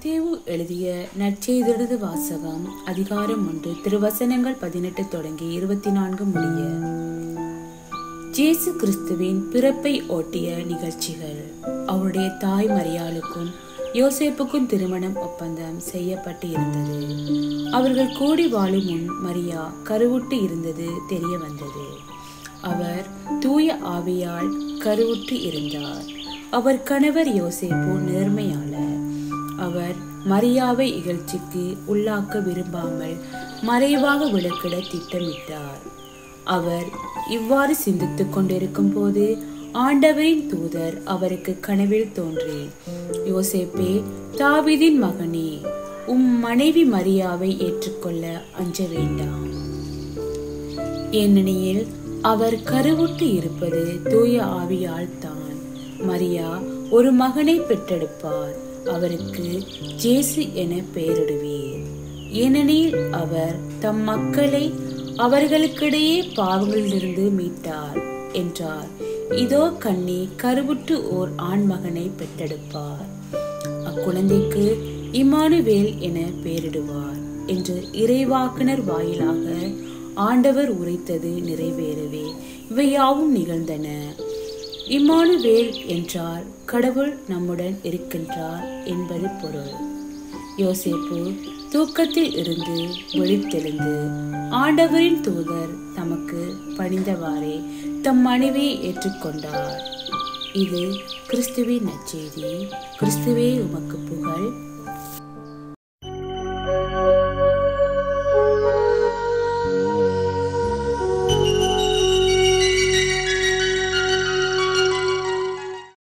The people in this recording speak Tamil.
மத்தேயு எழுதிய நற்செய்தியிலிருந்து வாசகம். அதிகாரம் 1, திருவசனங்கள் 18 தொடங்கி 24 முடிய. இயேசு கிறிஸ்துவின் பிறப்பை ஒட்டிய நிகழ்ச்சிகள். அவருடைய தாய் மரியாளுக்கும் யோசேப்புக்கும் திருமணம் ஒப்பந்தம் செய்யப்பட்டு இருந்தது. அவர்கள் கூடி வாழும் முன் மரியா கருவுற்று இருந்தது தெரிய வந்தது. அவர் தூய ஆவியால் கருவுற்று இருந்தார். அவர் கணவர் யோசேப்பு நேர்மையாளர். அவர் மரியாவை இகழ்ச்சிக்கு உள்ளாக்க விரும்பாமல் மறைவாக விளக்கிட திட்டமிட்டார். அவர் இவ்வாறு சிந்தித்துக் கொண்டிருக்கும் போது ஆண்டவரின் தூதர் அவருக்கு கனவில் தோன்றி, யோசேப்பே, தாவீதின் மகனே, உம் மனைவி மரியாவை ஏற்றுக்கொள்ள அஞ்ச வேண்டாம். ஏனெனில் அவர் கருவுற்று இருப்பது தூய ஆவியால் தான். மரியா ஒரு மகனை பெற்றெடுப்பார். அவருக்கு ஜேசு என பெயரிடுவீர். ஏனெனில் அவர் தம் மக்களை அவர்களுக்கிடையே பாவங்களிலிருந்து மீட்டார் என்றார். இதோ கன்னி கருவுற்று ஓர் ஆண் மகனை பெற்றெடுப்பார். அக்குழந்தைக்கு இம்மானுவேல் என பெயரிடுவார் என்று இறைவாக்கினர் வாயிலாக ஆண்டவர் உரைத்தது நிறைவேறவே இவையாவும் நிகழ்ந்தன. இம்மானுவேல் என்றால் கடவுள் நம்முடன் இருக்கின்றார் என்பது பொருள். யோசேப்பு தூக்கத்தில் இருந்து விழித்தெழுந்து ஆண்டவரின் தூதர் தமக்கு பணிந்தவாறே தம் மனைவியை ஏற்றுக்கொண்டார். இது கிறிஸ்துவின் நற்செய்தி. கிறிஸ்துவே உமக்கு புகழ்.